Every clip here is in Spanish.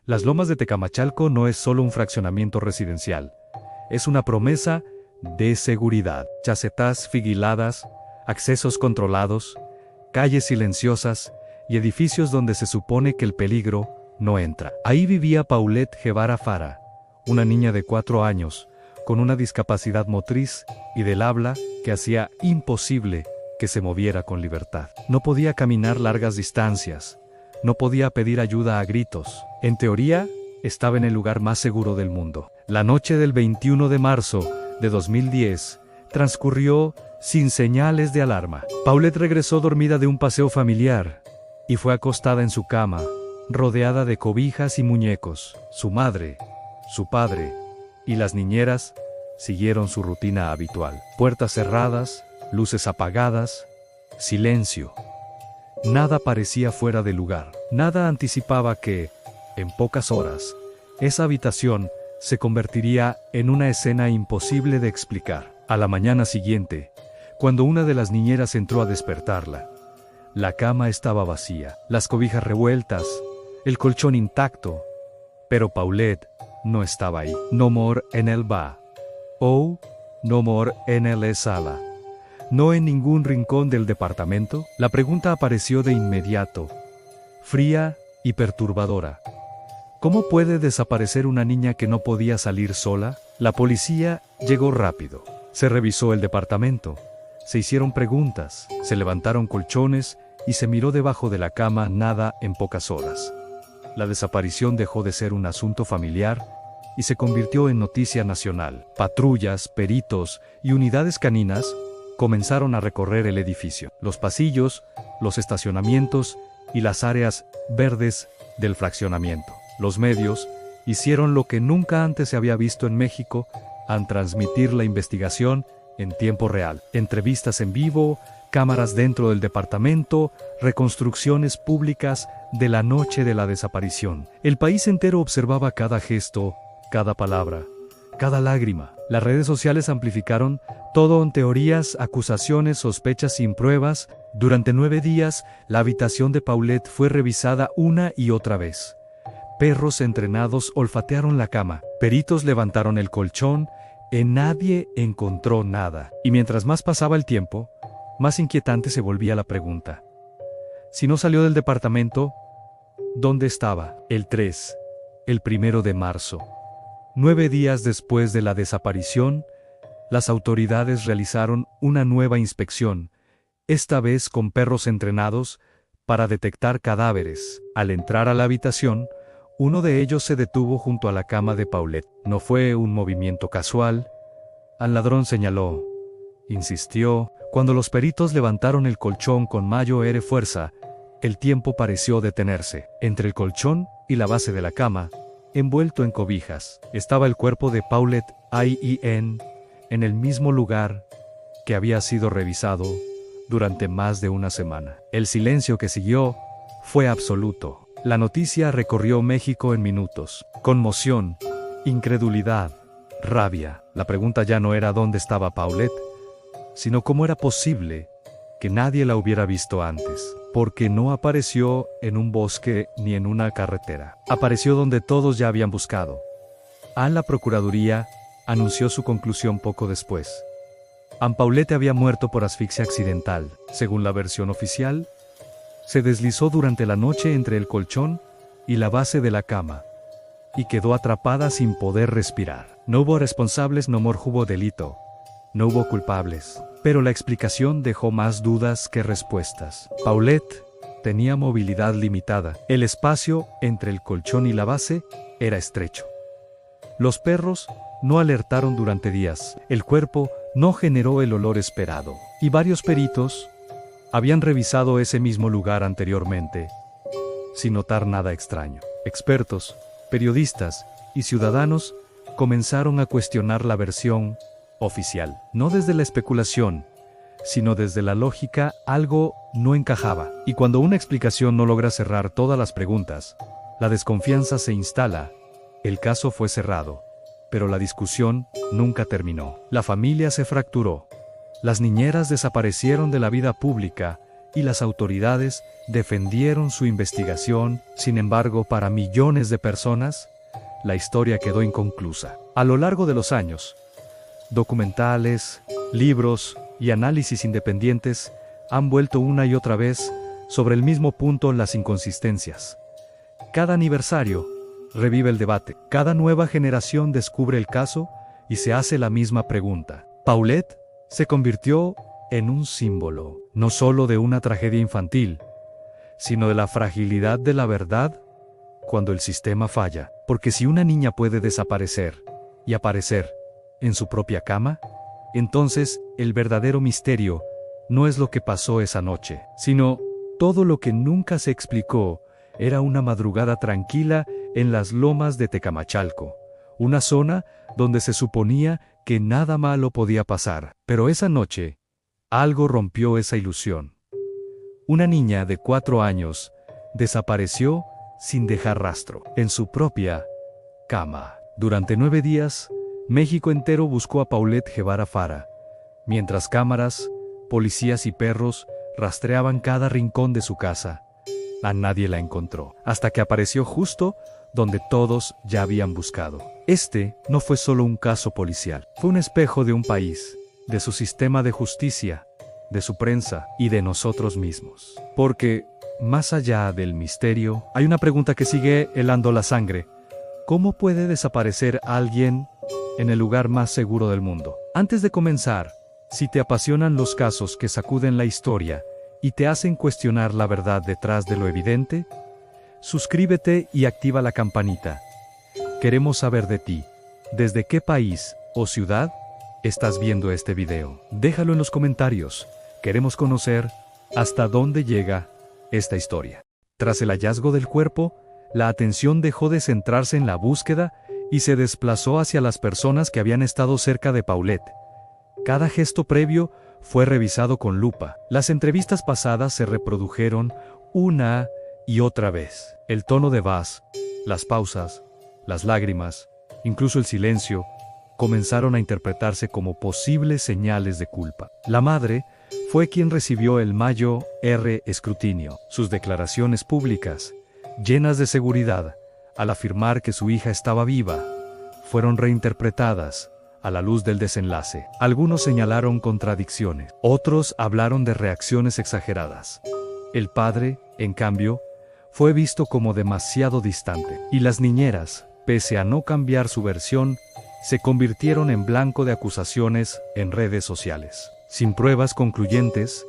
Las Lomas de Tecamachalco no es solo un fraccionamiento residencial, es una promesa de seguridad. Casetas vigiladas, accesos controlados, calles silenciosas y edificios donde se supone que el peligro no entra. Ahí vivía Paulette Guevara Fara, una niña de 4 años, con una discapacidad motriz y del habla que hacía imposible que se moviera con libertad. No podía caminar largas distancias, no podía pedir ayuda a gritos. En teoría, estaba en el lugar más seguro del mundo. La noche del 21 de marzo de 2010 transcurrió sin señales de alarma. Paulette regresó dormida de un paseo familiar y fue acostada en su cama, rodeada de cobijas y muñecos. Su madre, su padre y las niñeras siguieron su rutina habitual. Puertas cerradas, luces apagadas, silencio. Nada parecía fuera de lugar. Nada anticipaba que, en pocas horas, esa habitación se convertiría en una escena imposible de explicar. A la mañana siguiente, cuando una de las niñeras entró a despertarla, la cama estaba vacía, las cobijas revueltas, el colchón intacto, pero Paulette no estaba ahí. No more en el ba. Oh, no more en el sala. No en ningún rincón del departamento. La pregunta apareció de inmediato, fría y perturbadora. ¿Cómo puede desaparecer una niña que no podía salir sola? La policía llegó rápido. Se revisó el departamento. Se hicieron preguntas, se levantaron colchones y se miró debajo de la cama. Nada en pocas horas. La desaparición dejó de ser un asunto familiar y se convirtió en noticia nacional. Patrullas, peritos y unidades caninas comenzaron a recorrer el edificio, los pasillos, los estacionamientos y las áreas verdes del fraccionamiento. Los medios hicieron lo que nunca antes se había visto en México al transmitir la investigación en tiempo real. Entrevistas en vivo, cámaras dentro del departamento, reconstrucciones públicas de la noche de la desaparición. El país entero observaba cada gesto, cada palabra, cada lágrima. Las redes sociales amplificaron todo en teorías, acusaciones, sospechas sin pruebas. Durante 9 días, la habitación de Paulette fue revisada una y otra vez. Perros entrenados olfatearon la cama. Peritos levantaron el colchón. Nadie encontró nada. Y mientras más pasaba el tiempo, más inquietante se volvía la pregunta. Si no salió del departamento, ¿dónde estaba? El 1 de marzo. 9 días después de la desaparición, las autoridades realizaron una nueva inspección, esta vez con perros entrenados para detectar cadáveres. Al entrar a la habitación, uno de ellos se detuvo junto a la cama de Paulette. No fue un movimiento casual. Al ladrón señaló, insistió. Cuando los peritos levantaron el colchón con mayor fuerza, el tiempo pareció detenerse. Entre el colchón y la base de la cama, envuelto en cobijas, estaba el cuerpo de Paulette Ien, en el mismo lugar que había sido revisado durante más de una semana. El silencio que siguió fue absoluto. La noticia recorrió México en minutos. Conmoción, incredulidad, rabia. La pregunta ya no era dónde estaba Paulette, sino cómo era posible que nadie la hubiera visto antes. Porque no apareció en un bosque ni en una carretera. Apareció donde todos ya habían buscado. La Procuraduría anunció su conclusión poco después. Paulette había muerto por asfixia accidental. Según la versión oficial, se deslizó durante la noche entre el colchón y la base de la cama y quedó atrapada sin poder respirar. No hubo responsables, no hubo delito, no hubo culpables. Pero la explicación dejó más dudas que respuestas. Paulette tenía movilidad limitada. El espacio entre el colchón y la base era estrecho. Los perros no alertaron durante días. El cuerpo no generó el olor esperado. Y varios peritos habían revisado ese mismo lugar anteriormente, sin notar nada extraño. Expertos, periodistas y ciudadanos comenzaron a cuestionar la versión oficial. No desde la especulación, sino desde la lógica. Algo no encajaba. Y cuando una explicación no logra cerrar todas las preguntas, la desconfianza se instala. El caso fue cerrado, pero la discusión nunca terminó. La familia se fracturó. Las niñeras desaparecieron de la vida pública y las autoridades defendieron su investigación. Sin embargo, para millones de personas, la historia quedó inconclusa. A lo largo de los años, documentales, libros y análisis independientes han vuelto una y otra vez sobre el mismo punto las inconsistencias. Cada aniversario revive el debate. Cada nueva generación descubre el caso y se hace la misma pregunta. Paulette se convirtió en un símbolo, no solo de una tragedia infantil, sino de la fragilidad de la verdad cuando el sistema falla. Porque si una niña puede desaparecer y aparecer en su propia cama, entonces el verdadero misterio no es lo que pasó esa noche, sino todo lo que nunca se explicó. Era una madrugada tranquila en las lomas de Tecamachalco, una zona donde se suponía que nada malo podía pasar. Pero esa noche, algo rompió esa ilusión. Una niña de 4 años desapareció sin dejar rastro, en su propia cama. Durante 9 días, México entero buscó a Paulette Guevara Fara, mientras cámaras, policías y perros rastreaban cada rincón de su casa. A nadie la encontró, hasta que apareció justo donde todos ya habían buscado. Este no fue solo un caso policial, fue un espejo de un país, de su sistema de justicia, de su prensa y de nosotros mismos. Porque, más allá del misterio, hay una pregunta que sigue helando la sangre. ¿Cómo puede desaparecer alguien en el lugar más seguro del mundo? Antes de comenzar, si te apasionan los casos que sacuden la historia y te hacen cuestionar la verdad detrás de lo evidente, suscríbete y activa la campanita. Queremos saber de ti. ¿Desde qué país o ciudad estás viendo este video? Déjalo en los comentarios. Queremos conocer hasta dónde llega esta historia. Tras el hallazgo del cuerpo, la atención dejó de centrarse en la búsqueda y se desplazó hacia las personas que habían estado cerca de Paulette. Cada gesto previo fue revisado con lupa. Las entrevistas pasadas se reprodujeron una y otra vez. El tono de voz, las pausas, las lágrimas, incluso el silencio, comenzaron a interpretarse como posibles señales de culpa. La madre fue quien recibió el mayor escrutinio. Sus declaraciones públicas, llenas de seguridad, al afirmar que su hija estaba viva, fueron reinterpretadas a la luz del desenlace. Algunos señalaron contradicciones, otros hablaron de reacciones exageradas. El padre, en cambio, fue visto como demasiado distante, y las niñeras, pese a no cambiar su versión, se convirtieron en blanco de acusaciones en redes sociales. Sin pruebas concluyentes,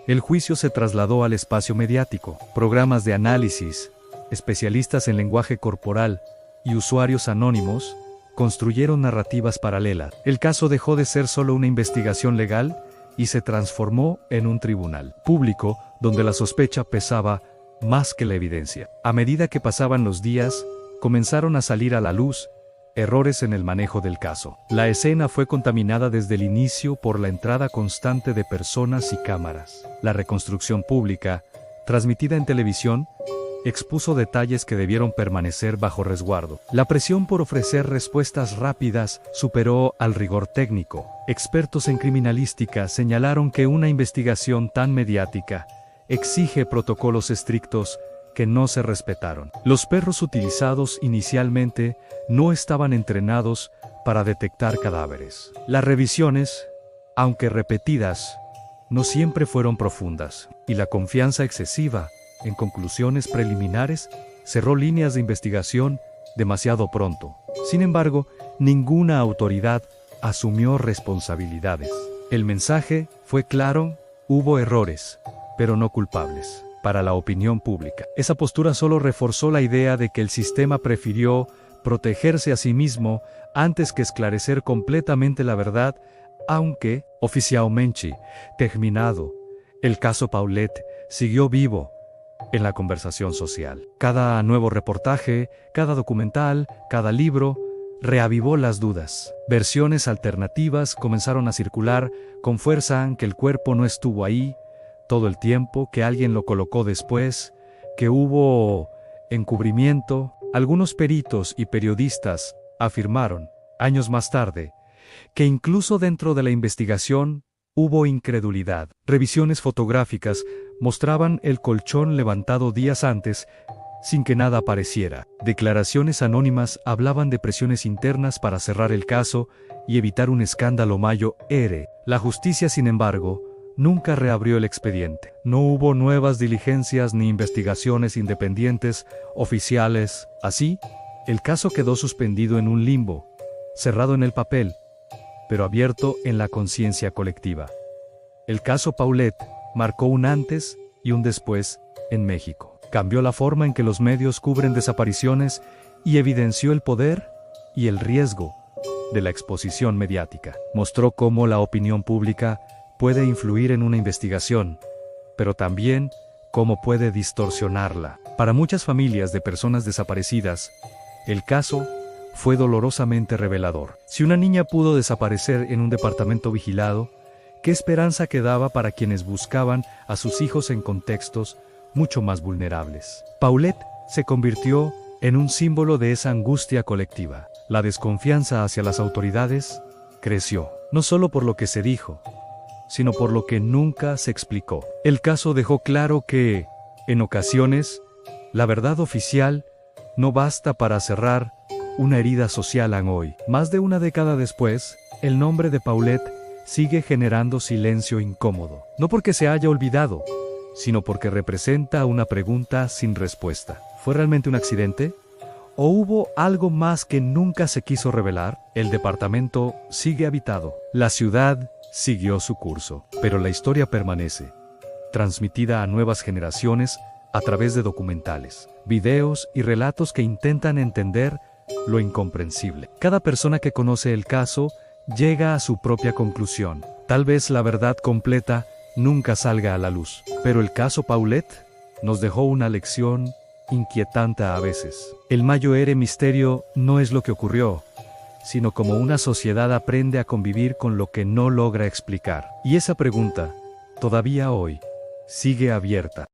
el juicio se trasladó al espacio mediático. Programas de análisis, especialistas en lenguaje corporal y usuarios anónimos construyeron narrativas paralelas. El caso dejó de ser solo una investigación legal y se transformó en un tribunal público donde la sospecha pesaba más que la evidencia. A medida que pasaban los días, comenzaron a salir a la luz errores en el manejo del caso. La escena fue contaminada desde el inicio por la entrada constante de personas y cámaras. La reconstrucción pública, transmitida en televisión, expuso detalles que debieron permanecer bajo resguardo. La presión por ofrecer respuestas rápidas superó al rigor técnico. Expertos en criminalística señalaron que una investigación tan mediática exige protocolos estrictos que no se respetaron. Los perros utilizados inicialmente no estaban entrenados para detectar cadáveres. Las revisiones, aunque repetidas, no siempre fueron profundas, y la confianza excesiva en conclusiones preliminares cerró líneas de investigación demasiado pronto. Sin embargo, ninguna autoridad asumió responsabilidades. El mensaje fue claro: hubo errores, pero no culpables. Para la opinión pública, esa postura solo reforzó la idea de que el sistema prefirió protegerse a sí mismo antes que esclarecer completamente la verdad, aunque, oficialmente terminado, el caso Paulette siguió vivo en la conversación social. Cada nuevo reportaje, cada documental, cada libro, reavivó las dudas. Versiones alternativas comenzaron a circular con fuerza: que el cuerpo no estuvo ahí todo el tiempo, que alguien lo colocó después, que hubo encubrimiento. Algunos peritos y periodistas afirmaron, años más tarde, que incluso dentro de la investigación hubo incredulidad. Revisiones fotográficas mostraban el colchón levantado días antes, sin que nada apareciera. Declaraciones anónimas hablaban de presiones internas para cerrar el caso y evitar un escándalo mayor. La justicia, sin embargo, nunca reabrió el expediente. No hubo nuevas diligencias ni investigaciones independientes oficiales. Así, el caso quedó suspendido en un limbo, cerrado en el papel, pero abierto en la conciencia colectiva. El caso Paulet marcó un antes y un después en México. Cambió la forma en que los medios cubren desapariciones y evidenció el poder y el riesgo de la exposición mediática. Mostró cómo la opinión pública puede influir en una investigación, pero también cómo puede distorsionarla. Para muchas familias de personas desaparecidas, el caso fue dolorosamente revelador. Si una niña pudo desaparecer en un departamento vigilado, ¿qué esperanza quedaba para quienes buscaban a sus hijos en contextos mucho más vulnerables? Paulet se convirtió en un símbolo de esa angustia colectiva. La desconfianza hacia las autoridades creció, no solo por lo que se dijo, sino por lo que nunca se explicó. El caso dejó claro que, en ocasiones, la verdad oficial no basta para cerrar una herida social aún hoy. Más de una década después, el nombre de Paulet sigue generando silencio incómodo. No porque se haya olvidado, sino porque representa una pregunta sin respuesta. ¿Fue realmente un accidente? ¿O hubo algo más que nunca se quiso revelar? El departamento sigue habitado. La ciudad siguió su curso. Pero la historia permanece, transmitida a nuevas generaciones a través de documentales, videos y relatos que intentan entender lo incomprensible. Cada persona que conoce el caso llega a su propia conclusión. Tal vez la verdad completa nunca salga a la luz. Pero el caso Paulet nos dejó una lección inquietante a veces. El mayor misterio no es lo que ocurrió, sino cómo una sociedad aprende a convivir con lo que no logra explicar. Y esa pregunta, todavía hoy, sigue abierta.